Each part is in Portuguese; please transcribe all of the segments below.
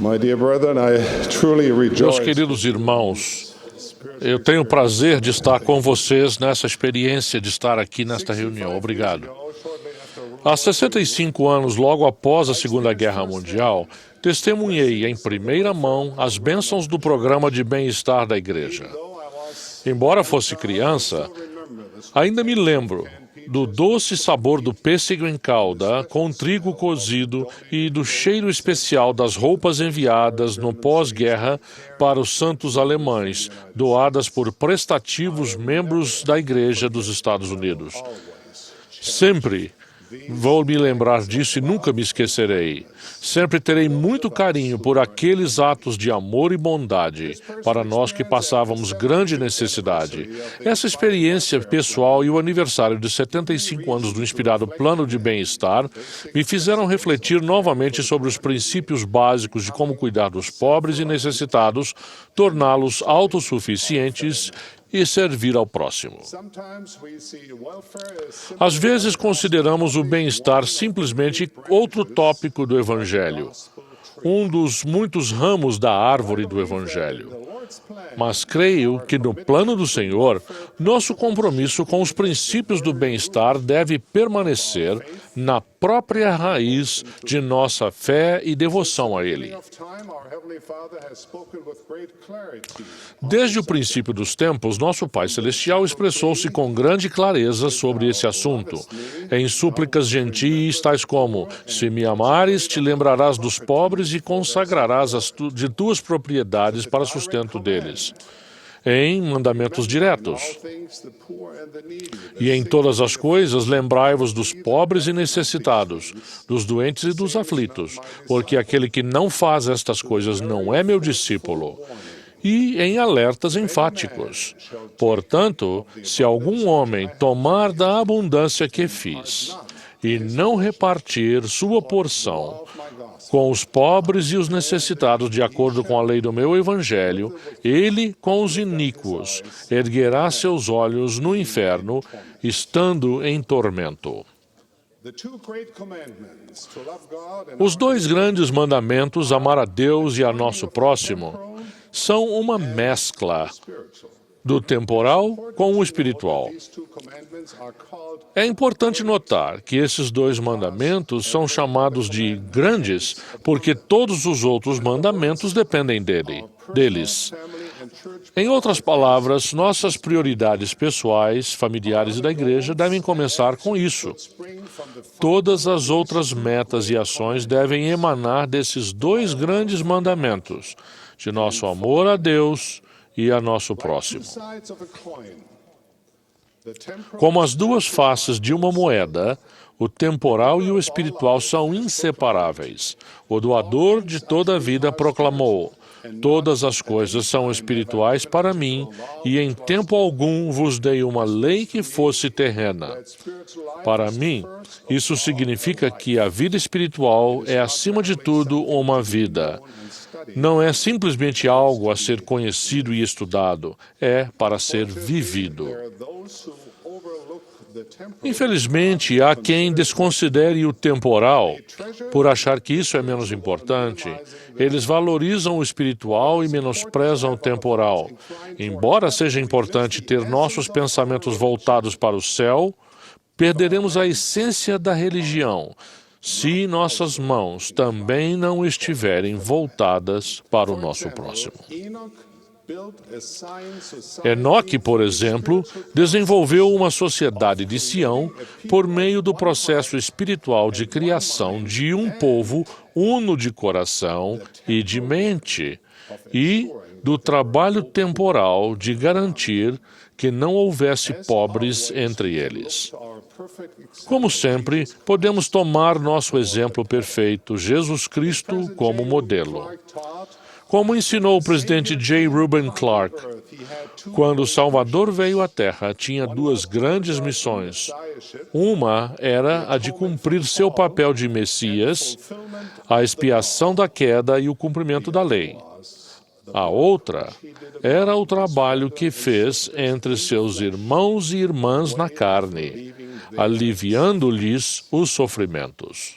My dear brethren, I truly Meus rejoice. queridos irmãos, eu tenho o prazer de estar com vocês nessa experiência de estar aqui nesta reunião. Obrigado. Há 65 anos, logo após a Segunda Guerra Mundial, testemunhei em primeira mão as bênçãos do programa de bem-estar da igreja. Embora fosse criança, ainda me lembro do doce sabor do pêssego em calda com trigo cozido e do cheiro especial das roupas enviadas no pós-guerra para os santos alemães, doadas por prestativos membros da Igreja dos Estados Unidos. Sempre vou me lembrar disso e nunca me esquecerei. Sempre terei muito carinho por aqueles atos de amor e bondade para nós que passávamos grande necessidade. Essa experiência pessoal e o aniversário de 75 anos do inspirado Plano de Bem-Estar me fizeram refletir novamente sobre os princípios básicos de como cuidar dos pobres e necessitados, torná-los autossuficientes e servir ao próximo. Às vezes consideramos o bem-estar simplesmente outro tópico do Evangelho, um dos muitos ramos da árvore do Evangelho. Mas creio que no plano do Senhor, nosso compromisso com os princípios do bem-estar deve permanecer na própria raiz de nossa fé e devoção a Ele. Desde o princípio dos tempos, nosso Pai Celestial expressou-se com grande clareza sobre esse assunto, em súplicas gentis tais como: se me amares, te lembrarás dos pobres e consagrarás de tuas propriedades para sustento deles. Em mandamentos diretos. E em todas as coisas, lembrai-vos dos pobres e necessitados, dos doentes e dos aflitos, porque aquele que não faz estas coisas não é meu discípulo. E em alertas enfáticos. Portanto, se algum homem tomar da abundância que fiz e não repartir sua porção com os pobres e os necessitados de acordo com a lei do meu evangelho, ele, com os iníquos, erguerá seus olhos no inferno, estando em tormento. Os dois grandes mandamentos, amar a Deus e a nosso próximo, são uma mescla do temporal com o espiritual. É importante notar que esses dois mandamentos são chamados de grandes porque todos os outros mandamentos dependem deles. Em outras palavras, nossas prioridades pessoais, familiares e da igreja devem começar com isso. Todas as outras metas e ações devem emanar desses dois grandes mandamentos, de nosso amor a Deus e a nosso próximo. Como as duas faces de uma moeda, o temporal e o espiritual são inseparáveis. O doador de toda a vida proclamou: todas as coisas são espirituais para mim, e em tempo algum vos dei uma lei que fosse terrena. Para mim, isso significa que a vida espiritual é, acima de tudo, uma vida. Não é simplesmente algo a ser conhecido e estudado, é para ser vivido. Infelizmente, há quem desconsidere o temporal por achar que isso é menos importante. Eles valorizam o espiritual e menosprezam o temporal. Embora seja importante ter nossos pensamentos voltados para o céu, perderemos a essência da religião se nossas mãos também não estiverem voltadas para o nosso próximo. Enoque, por exemplo, desenvolveu uma sociedade de Sião por meio do processo espiritual de criação de um povo uno de coração e de mente, e do trabalho temporal de garantir que não houvesse pobres entre eles. Como sempre, podemos tomar nosso exemplo perfeito, Jesus Cristo, como modelo. Como ensinou o presidente J. Reuben Clark, quando o Salvador veio à Terra, tinha duas grandes missões. Uma era a de cumprir seu papel de Messias, a expiação da queda e o cumprimento da lei. A outra era o trabalho que fez entre seus irmãos e irmãs na carne, aliviando-lhes os sofrimentos.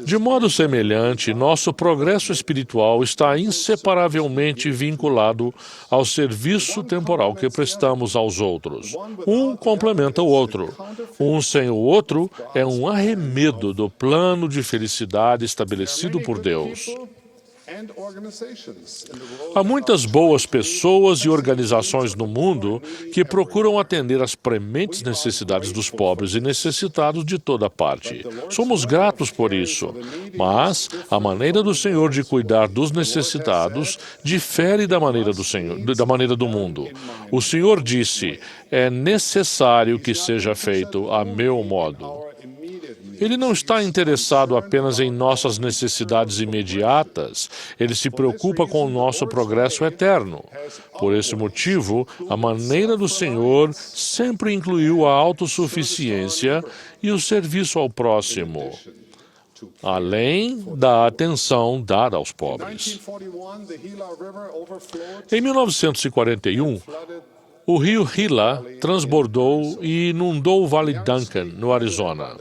De modo semelhante, nosso progresso espiritual está inseparavelmente vinculado ao serviço temporal que prestamos aos outros. Um complementa o outro. Um sem o outro é um arremedo do plano de felicidade estabelecido por Deus. Há muitas boas pessoas e organizações no mundo que procuram atender às prementes necessidades dos pobres e necessitados de toda parte. Somos gratos por isso, mas a maneira do Senhor de cuidar dos necessitados difere da maneira do mundo. O Senhor disse: é necessário que seja feito a meu modo. Ele não está interessado apenas em nossas necessidades imediatas, ele se preocupa com o nosso progresso eterno. Por esse motivo, a maneira do Senhor sempre incluiu a autossuficiência e o serviço ao próximo, além da atenção dada aos pobres. Em 1941, o rio Gila transbordou e inundou o Vale Duncan, no Arizona.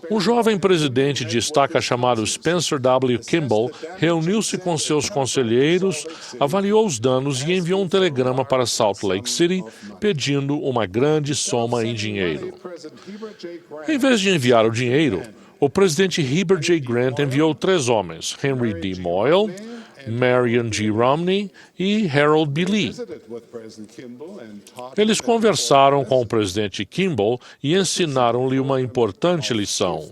Um jovem presidente de estaca chamado Spencer W. Kimball reuniu-se com seus conselheiros, avaliou os danos e enviou um telegrama para Salt Lake City pedindo uma grande soma em dinheiro. Em vez de enviar o dinheiro, o presidente Heber J. Grant enviou 3 homens, Henry D. Moyle, Marion G. Romney e Harold B. Lee. Eles conversaram com o presidente Kimball e ensinaram-lhe uma importante lição.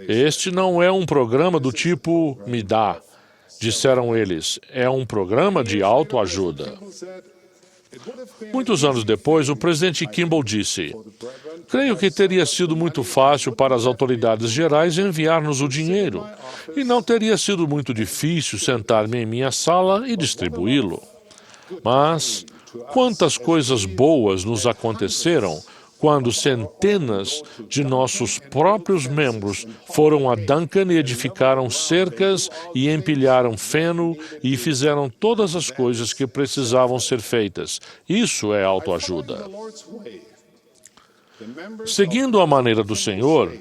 Este não é um programa do tipo "me dá", disseram eles. É um programa de autoajuda. Muitos anos depois, o presidente Kimball disse: creio que teria sido muito fácil para as autoridades gerais enviar-nos o dinheiro, e não teria sido muito difícil sentar-me em minha sala e distribuí-lo. Mas quantas coisas boas nos aconteceram quando centenas de nossos próprios membros foram a Duncan e edificaram cercas e empilharam feno e fizeram todas as coisas que precisavam ser feitas. Isso é autoajuda. Seguindo a maneira do Senhor,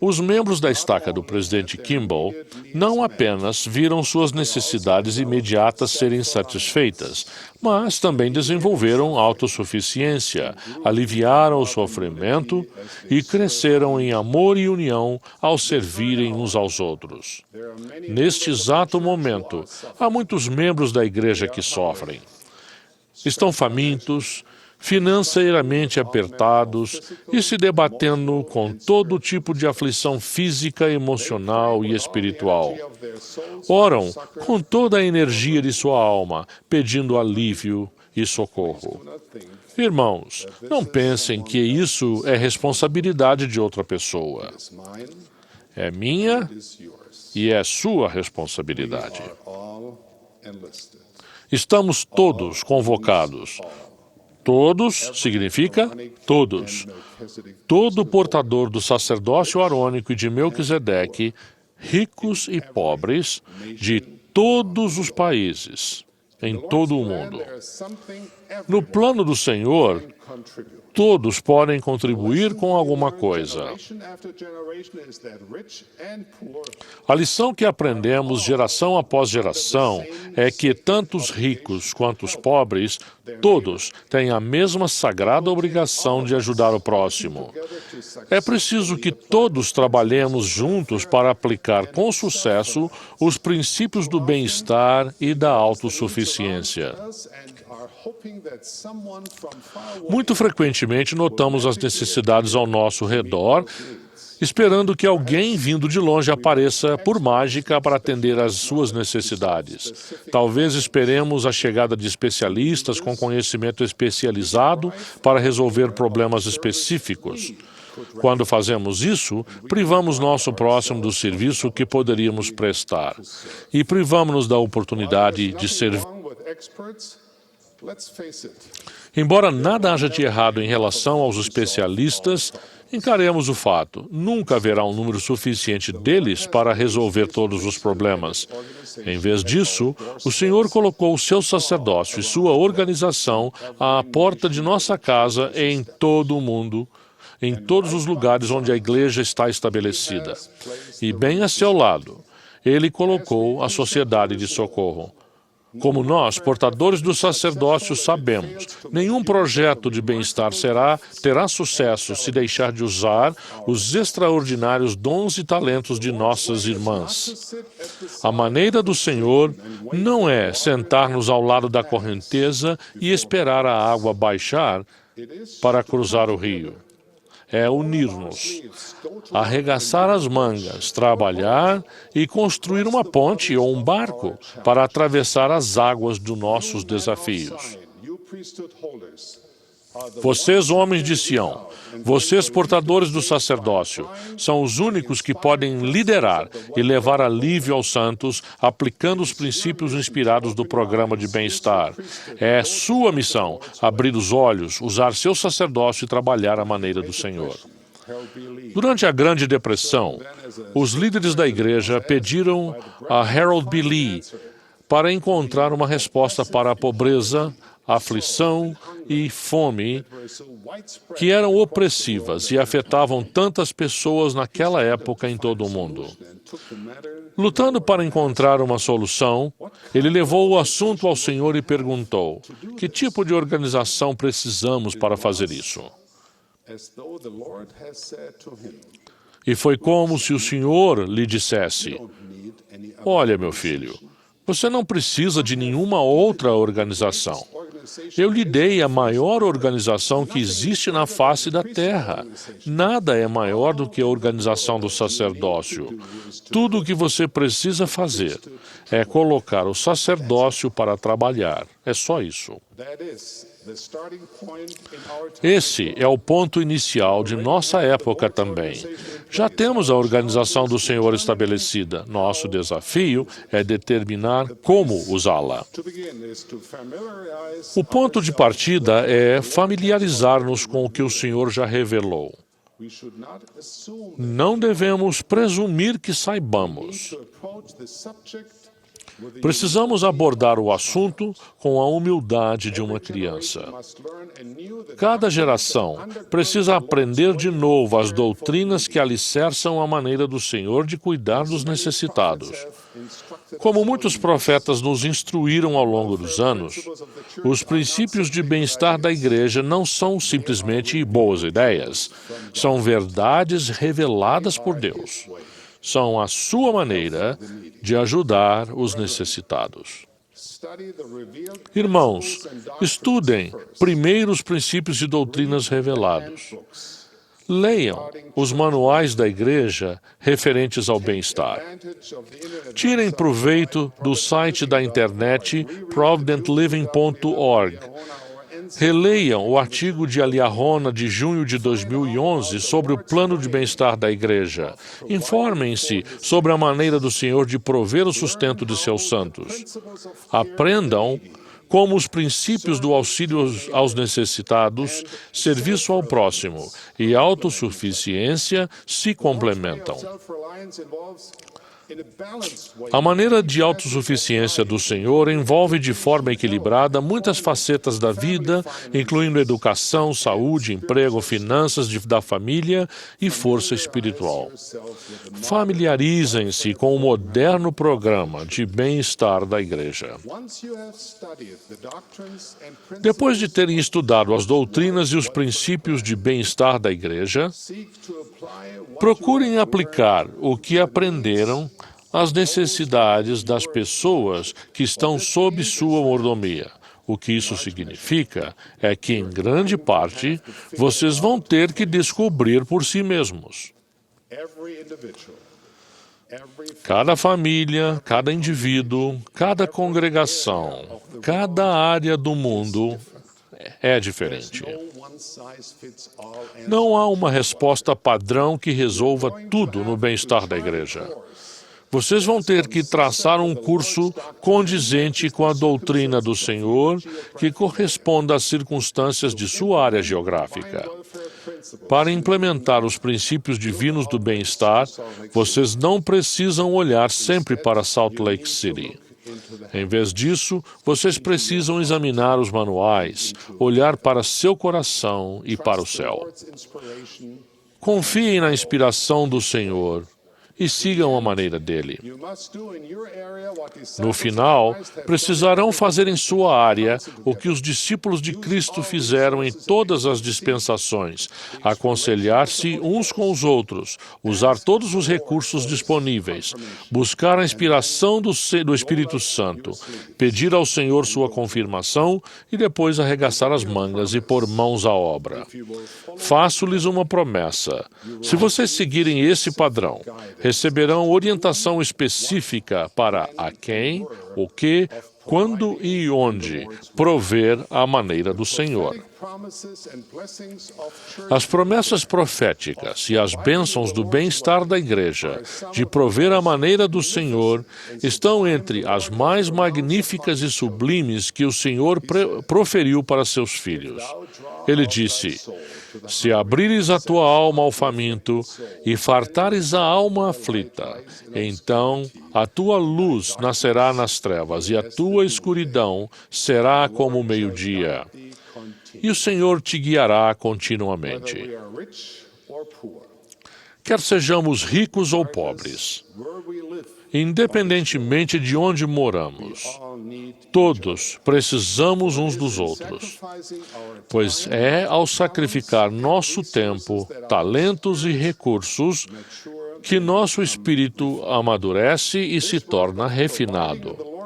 os membros da estaca do presidente Kimball não apenas viram suas necessidades imediatas serem satisfeitas, mas também desenvolveram autossuficiência, aliviaram o sofrimento e cresceram em amor e união ao servirem uns aos outros. Neste exato momento, há muitos membros da igreja que sofrem. Estão famintos, financeiramente apertados e se debatendo com todo tipo de aflição física, emocional e espiritual. Oram com toda a energia de sua alma, pedindo alívio e socorro. Irmãos, não pensem que isso é responsabilidade de outra pessoa. É minha e é sua responsabilidade. Estamos todos convocados. Todos significa todos. Todo portador do sacerdócio arônico e de Melquisedeque, ricos e pobres, de todos os países, em todo o mundo. No plano do Senhor, todos podem contribuir com alguma coisa. A lição que aprendemos geração após geração é que tanto os ricos quanto os pobres, todos têm a mesma sagrada obrigação de ajudar o próximo. É preciso que todos trabalhemos juntos para aplicar com sucesso os princípios do bem-estar e da autossuficiência. Muito frequentemente notamos as necessidades ao nosso redor, esperando que alguém vindo de longe apareça por mágica para atender às suas necessidades. Talvez esperemos a chegada de especialistas com conhecimento especializado para resolver problemas específicos. Quando fazemos isso, privamos nosso próximo do serviço que poderíamos prestar e privamos-nos da oportunidade de servir. Embora nada haja de errado em relação aos especialistas, encaremos o fato: nunca haverá um número suficiente deles para resolver todos os problemas. Em vez disso, o Senhor colocou o seu sacerdócio e sua organização à porta de nossa casa em todo o mundo, em todos os lugares onde a igreja está estabelecida. E bem a seu lado, ele colocou a sociedade de socorro. Como nós, portadores do sacerdócio, sabemos, nenhum projeto de bem-estar terá sucesso se deixar de usar os extraordinários dons e talentos de nossas irmãs. A maneira do Senhor não é sentar-nos ao lado da correnteza e esperar a água baixar para cruzar o rio. É unir-nos, arregaçar as mangas, trabalhar e construir uma ponte ou um barco para atravessar as águas dos nossos desafios. Vocês, homens de Sião, vocês, portadores do sacerdócio, são os únicos que podem liderar e levar alívio aos santos, aplicando os princípios inspirados do programa de bem-estar. É sua missão abrir os olhos, usar seu sacerdócio e trabalhar à maneira do Senhor. Durante a Grande Depressão, os líderes da igreja pediram a Harold B. Lee para encontrar uma resposta para a pobreza, aflição e fome que eram opressivas e afetavam tantas pessoas naquela época em todo o mundo. Lutando para encontrar uma solução, ele levou o assunto ao Senhor e perguntou: que tipo de organização precisamos para fazer isso? E foi como se o Senhor lhe dissesse: olha, meu filho, você não precisa de nenhuma outra organização. Eu lhe dei a maior organização que existe na face da terra. Nada é maior do que a organização do sacerdócio. Tudo o que você precisa fazer é colocar o sacerdócio para trabalhar. É só isso. Esse é o ponto inicial de nossa época também. Já temos a organização do Senhor estabelecida. Nosso desafio é determinar como usá-la. O ponto de partida é familiarizar-nos com o que o Senhor já revelou. Não devemos presumir que saibamos. Precisamos abordar o assunto com a humildade de uma criança. Cada geração precisa aprender de novo as doutrinas que alicerçam a maneira do Senhor de cuidar dos necessitados. Como muitos profetas nos instruíram ao longo dos anos, os princípios de bem-estar da igreja não são simplesmente boas ideias, são verdades reveladas por Deus. São a sua maneira de ajudar os necessitados. Irmãos, estudem primeiro os princípios e doutrinas revelados. Leiam os manuais da igreja referentes ao bem-estar. Tirem proveito do site da internet providentliving.org. Releiam o artigo de Aliahona de junho de 2011 sobre o plano de bem-estar da igreja. Informem-se sobre a maneira do Senhor de prover o sustento de seus santos. Aprendam como os princípios do auxílio aos necessitados, serviço ao próximo e autossuficiência se complementam. A maneira de autossuficiência do Senhor envolve de forma equilibrada muitas facetas da vida, incluindo educação, saúde, emprego, finanças da família e força espiritual. Familiarizem-se com o moderno programa de bem-estar da igreja. Depois de terem estudado as doutrinas e os princípios de bem-estar da igreja, procurem aplicar o que aprenderam às necessidades das pessoas que estão sob sua mordomia. O que isso significa é que, em grande parte, vocês vão ter que descobrir por si mesmos. Cada família, cada indivíduo, cada congregação, cada área do mundo é diferente. Não há uma resposta padrão que resolva tudo no bem-estar da igreja. Vocês vão ter que traçar um curso condizente com a doutrina do Senhor que corresponda às circunstâncias de sua área geográfica. Para implementar os princípios divinos do bem-estar, vocês não precisam olhar sempre para Salt Lake City. Em vez disso, vocês precisam examinar os manuais, olhar para seu coração e para o céu. Confiem na inspiração do Senhor e sigam a maneira dele. No final, precisarão fazer em sua área o que os discípulos de Cristo fizeram em todas as dispensações: aconselhar-se uns com os outros, usar todos os recursos disponíveis, buscar a inspiração do Espírito Santo, pedir ao Senhor sua confirmação e depois arregaçar as mangas e pôr mãos à obra. Faço-lhes uma promessa: se vocês seguirem esse padrão, receberão orientação específica para a quem, o que, quando e onde prover a maneira do Senhor. As promessas proféticas e as bênçãos do bem-estar da igreja, de prover a maneira do Senhor, estão entre as mais magníficas e sublimes que o Senhor proferiu para seus filhos. Ele disse: se abrires a tua alma ao faminto e fartares a alma aflita, então a tua luz nascerá nas trevas e a tua escuridão será como o meio-dia. E o Senhor te guiará continuamente. Quer sejamos ricos ou pobres, independentemente de onde moramos, todos precisamos uns dos outros, pois é ao sacrificar nosso tempo, talentos e recursos que nosso espírito amadurece e se torna refinado.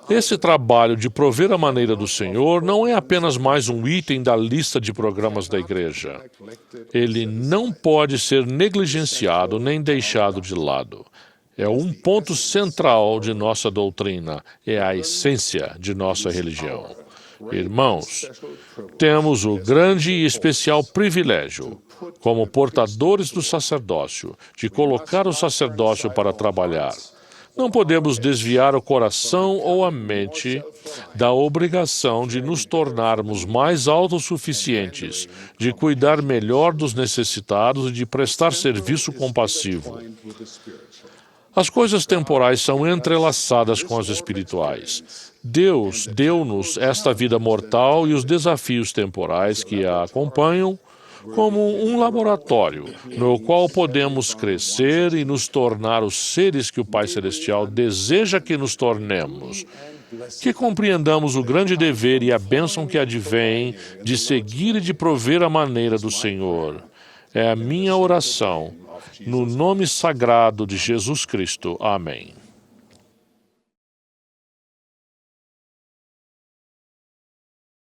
Esse trabalho de prover a maneira do Senhor não é apenas mais um item da lista de programas da igreja. Ele não pode ser negligenciado nem deixado de lado. É um ponto central de nossa doutrina, é a essência de nossa religião. Irmãos, temos o grande e especial privilégio, como portadores do sacerdócio, de colocar o sacerdócio para trabalhar. Não podemos desviar o coração ou a mente da obrigação de nos tornarmos mais autossuficientes, de cuidar melhor dos necessitados e de prestar serviço compassivo. As coisas temporais são entrelaçadas com as espirituais. Deus deu-nos esta vida mortal e os desafios temporais que a acompanham como um laboratório no qual podemos crescer e nos tornar os seres que o Pai Celestial deseja que nos tornemos. Que compreendamos o grande dever e a bênção que advém de seguir e de prover a maneira do Senhor. É a minha oração, no nome sagrado de Jesus Cristo. Amém.